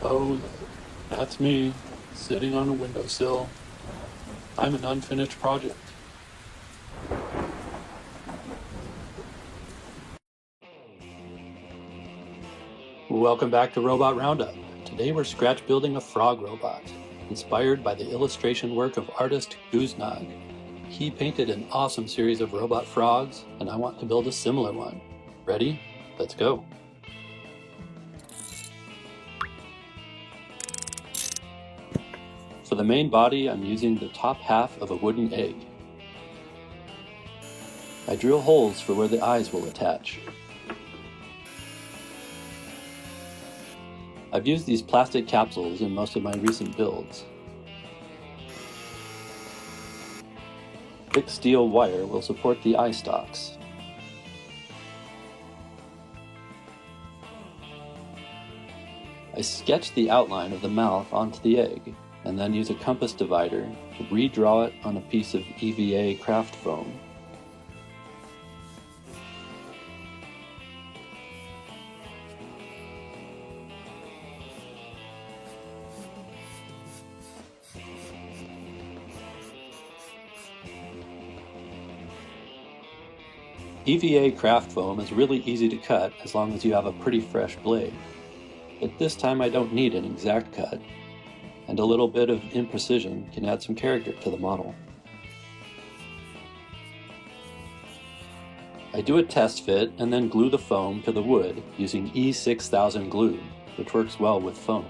Oh, that's me, sitting on a windowsill. I'm an unfinished project. Welcome back to Robot Roundup. Today we're scratch building a frog robot, inspired by the illustration work of artist Guznag. He painted an awesome series of robot frogs, and I want to build a similar one. Ready? Let's go. For the main body, I'm using the top half of a wooden egg. I drill holes for where the eyes will attach. I've used these plastic capsules in most of my recent builds. Thick steel wire will support the eye stalks. I sketch the outline of the mouth onto the egg, and then use a compass divider to redraw it on a piece of EVA craft foam. EVA craft foam is really easy to cut as long as you have a pretty fresh blade. But this time I don't need an exact cut, and a little bit of imprecision can add some character to the model. I do a test fit and then glue the foam to the wood using E6000 glue, which works well with foam.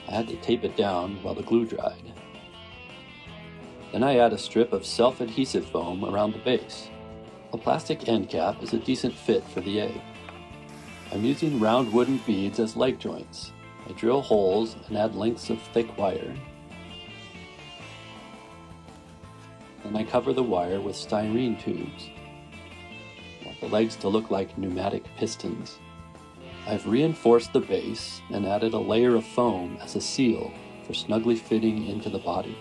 I had to tape it down while the glue dried. Then I add a strip of self-adhesive foam around the base. A plastic end cap is a decent fit for the egg. I'm using round wooden beads as leg joints. I drill holes and add lengths of thick wire. Then I cover the wire with styrene tubes. I want the legs to look like pneumatic pistons. I've reinforced the base and added a layer of foam as a seal for snugly fitting into the body.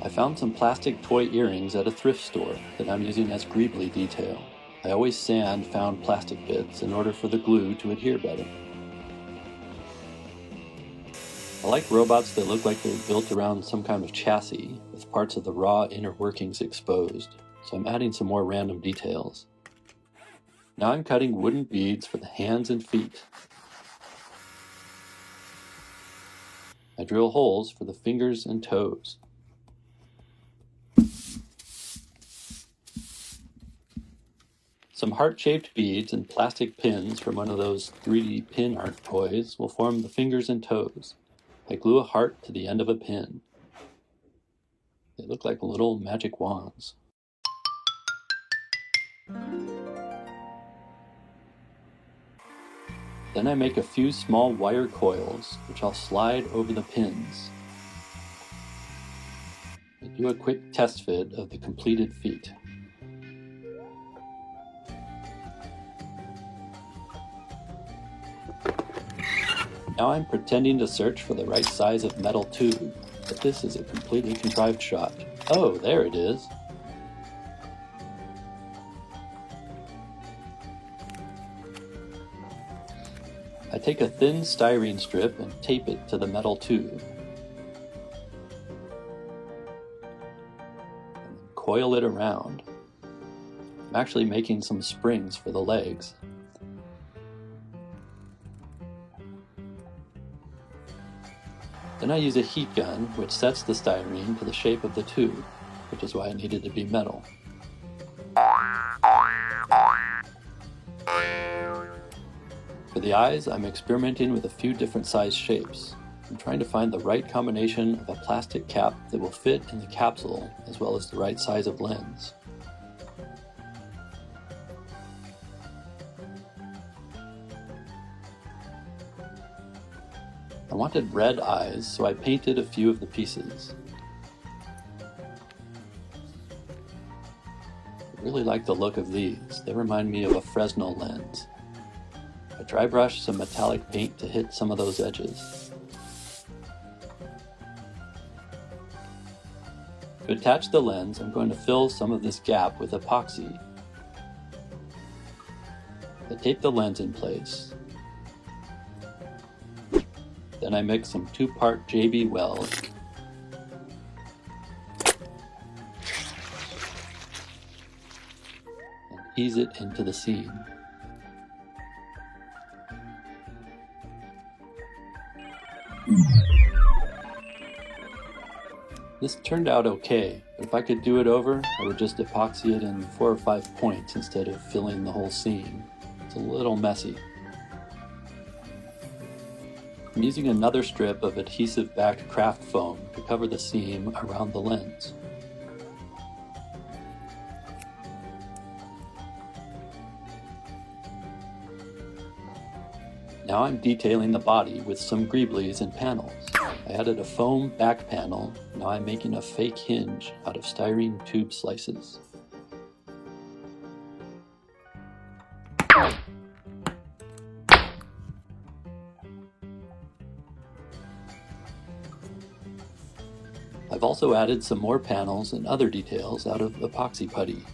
I found some plastic toy earrings at a thrift store that I'm using as greebly detail. I always sand found plastic bits in order for the glue to adhere better. I like robots that look like they're built around some kind of chassis, with parts of the raw inner workings exposed, so I'm adding some more random details. Now I'm cutting wooden beads for the hands and feet. I drill holes for the fingers and toes. Some heart-shaped beads and plastic pins from one of those 3D pin art toys will form the fingers and toes. I glue a heart to the end of a pin. They look like little magic wands. Then I make a few small wire coils, which I'll slide over the pins. I do a quick test fit of the completed feet. Now I'm pretending to search for the right size of metal tube, but this is a completely contrived shot. Oh, there it is. I take a thin styrene strip and tape it to the metal tube. And then coil it around. I'm actually making some springs for the legs. Then I use a heat gun, which sets the styrene to the shape of the tube, which is why it needed to be metal. For the eyes, I'm experimenting with a few different size shapes. I'm trying to find the right combination of a plastic cap that will fit in the capsule, as well as the right size of lens. I wanted red eyes, so I painted a few of the pieces. I really like the look of these. They remind me of a Fresnel lens. I dry brush some metallic paint to hit some of those edges. To attach the lens, I'm going to fill some of this gap with epoxy. I tape the lens in place. Then I mix some 2-part JB Weld and ease it into the seam. This turned out okay, but if I could do it over, I would just epoxy it in 4 or 5 points instead of filling the whole seam. It's a little messy. I'm using another strip of adhesive-backed craft foam to cover the seam around the lens. Now I'm detailing the body with some greeblies and panels. I added a foam back panel. Now I'm making a fake hinge out of styrene tube slices. I've also added some more panels and other details out of epoxy putty.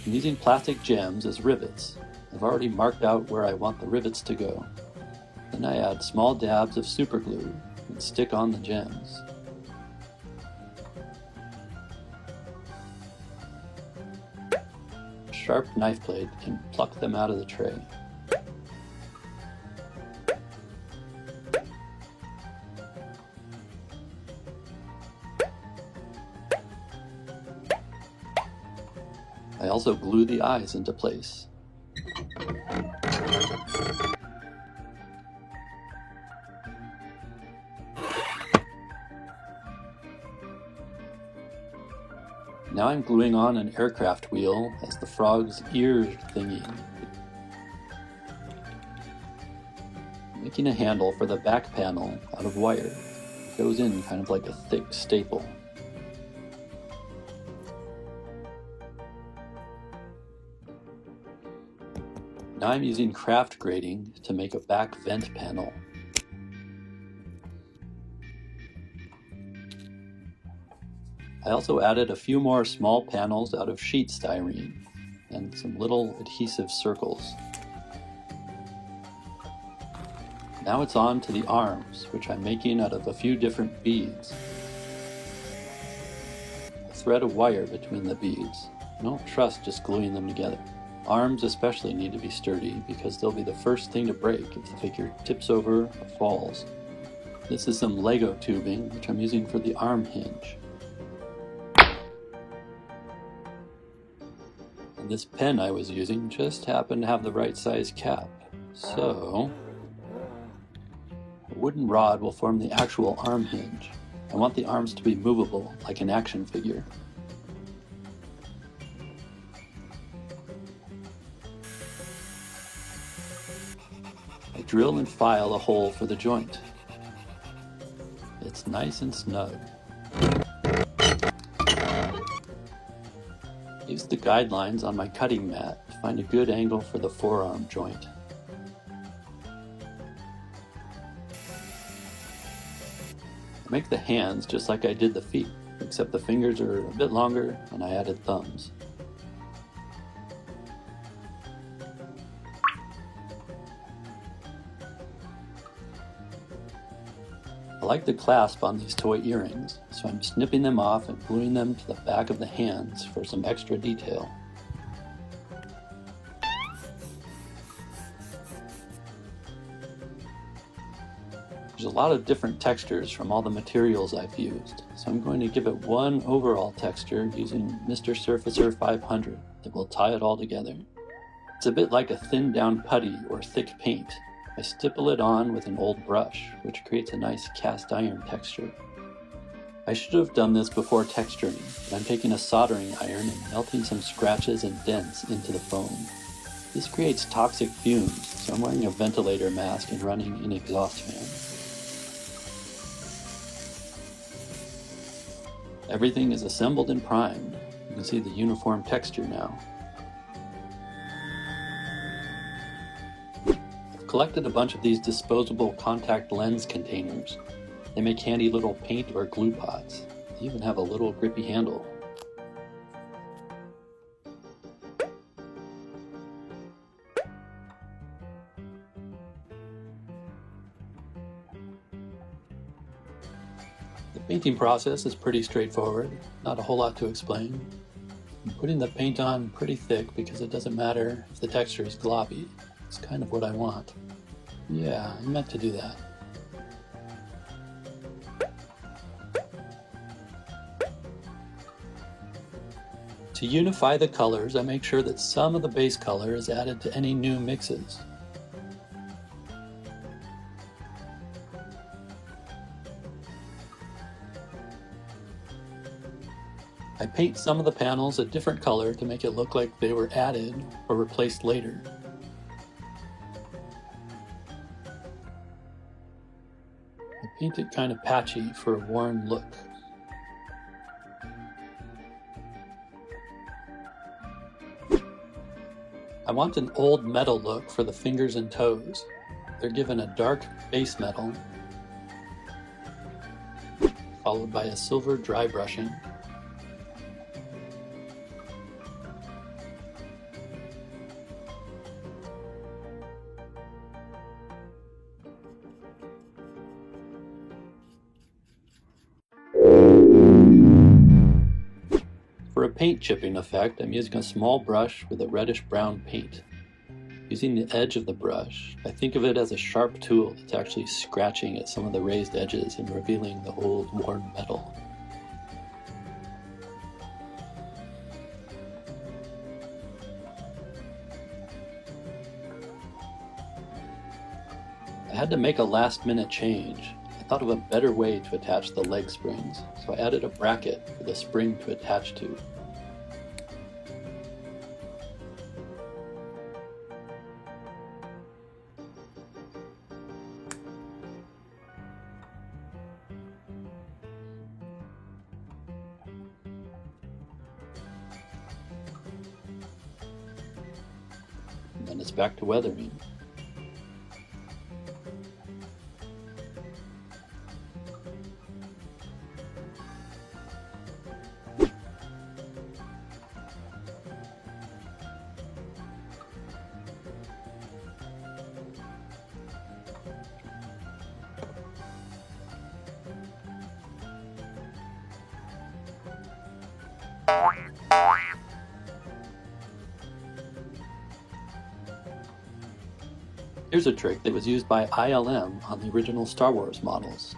I'm using plastic gems as rivets. I've already marked out where I want the rivets to go. Then I add small dabs of super glue and stick on the gems. A sharp knife blade can pluck them out of the tray. I also glue the eyes into place. Now I'm gluing on an aircraft wheel as the frog's ear thingy. Making a handle for the back panel out of wire. It goes in kind of like a thick staple. Now I'm using craft grating to make a back vent panel. I also added a few more small panels out of sheet styrene and some little adhesive circles. Now it's on to the arms, which I'm making out of a few different beads. A thread of wire between the beads. I don't trust just gluing them together. Arms especially need to be sturdy because they'll be the first thing to break if the figure tips over or falls. This is some Lego tubing, which I'm using for the arm hinge. And this pen I was using just happened to have the right size cap. So, a wooden rod will form the actual arm hinge. I want the arms to be movable, like an action figure. I drill and file a hole for the joint. It's nice and snug. Use the guidelines on my cutting mat to find a good angle for the forearm joint. I make the hands just like I did the feet, except the fingers are a bit longer and I added thumbs. I like the clasp on these toy earrings, so I'm snipping them off and gluing them to the back of the hands for some extra detail. There's a lot of different textures from all the materials I've used, so I'm going to give it one overall texture using Mr. Surfacer 500 that will tie it all together. It's a bit like a thinned down putty or thick paint. I stipple it on with an old brush, which creates a nice cast iron texture. I should have done this before texturing, but I'm taking a soldering iron and melting some scratches and dents into the foam. This creates toxic fumes, so I'm wearing a ventilator mask and running an exhaust fan. Everything is assembled and primed. You can see the uniform texture now. Collected a bunch of these disposable contact lens containers. They make handy little paint or glue pots. They even have a little grippy handle. painting process is pretty straightforward, not a whole lot to explain. I'm putting the paint on pretty thick because it doesn't matter if the texture is gloppy. It's kind of what I want. Yeah, I meant to do that. To unify the colors, I make sure that some of the base color is added to any new mixes. I paint some of the panels a different color to make it look like they were added or replaced later. I paint it kind of patchy for a worn look. I want an old metal look for the fingers and toes. They're given a dark base metal, followed by a silver dry brushing. For a paint chipping effect, I'm using a small brush with a reddish-brown paint. Using the edge of the brush, I think of it as a sharp tool that's actually scratching at some of the raised edges and revealing the old worn metal. I had to make a last-minute change. I thought of a better way to attach the leg springs, so I added a bracket for the spring to attach to. And then it's back to weathering. Here's a trick that was used by ILM on the original Star Wars models.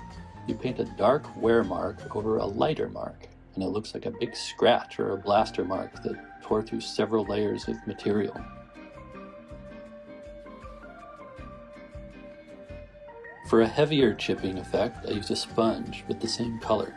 You paint a dark wear mark over a lighter mark, and it looks like a big scratch or a blaster mark that tore through several layers of material. For a heavier chipping effect, I used a sponge with the same color.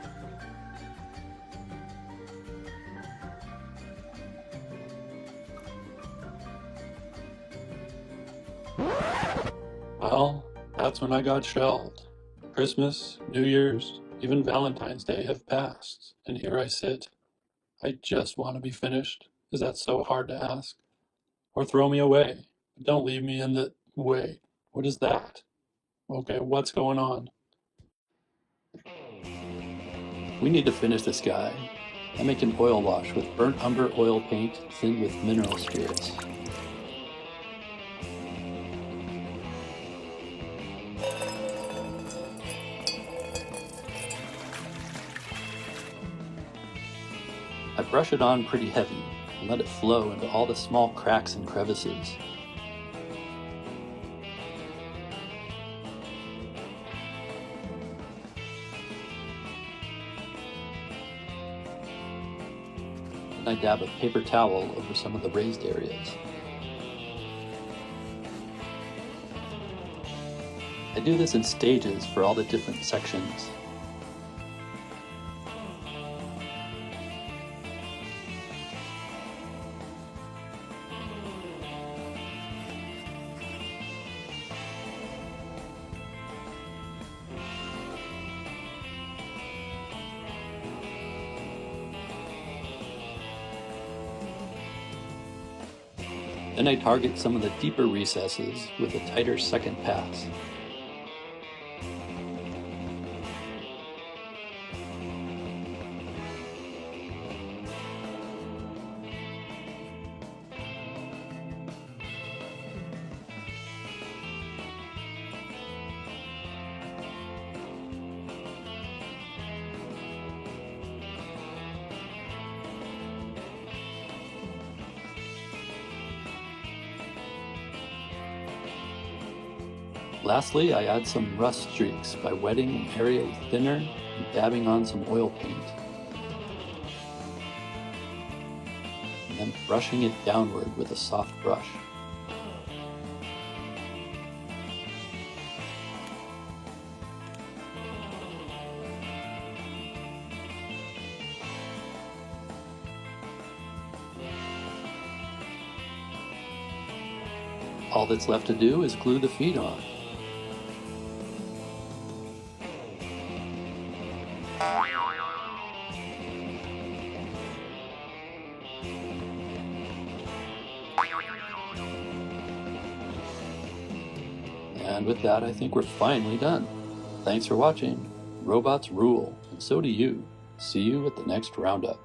Well, that's when I got shelled. Christmas, New Year's, even Valentine's Day have passed, and here I sit. I just want to be finished. Is that so hard to ask? Or throw me away. Don't leave me in the way. What is that? Okay, what's going on? We need to finish this guy. I make an oil wash with burnt umber oil paint thinned with mineral spirits. I brush it on pretty heavy and let it flow into all the small cracks and crevices. And I dab a paper towel over some of the raised areas. I do this in stages for all the different sections. Then I target some of the deeper recesses with a tighter second pass. Lastly, I add some rust streaks by wetting an area with thinner and dabbing on some oil paint, and then brushing it downward with a soft brush. All that's left to do is glue the feet on. And with that, I think we're finally done. Thanks for watching. Robots rule, and so do you. See you at the next roundup.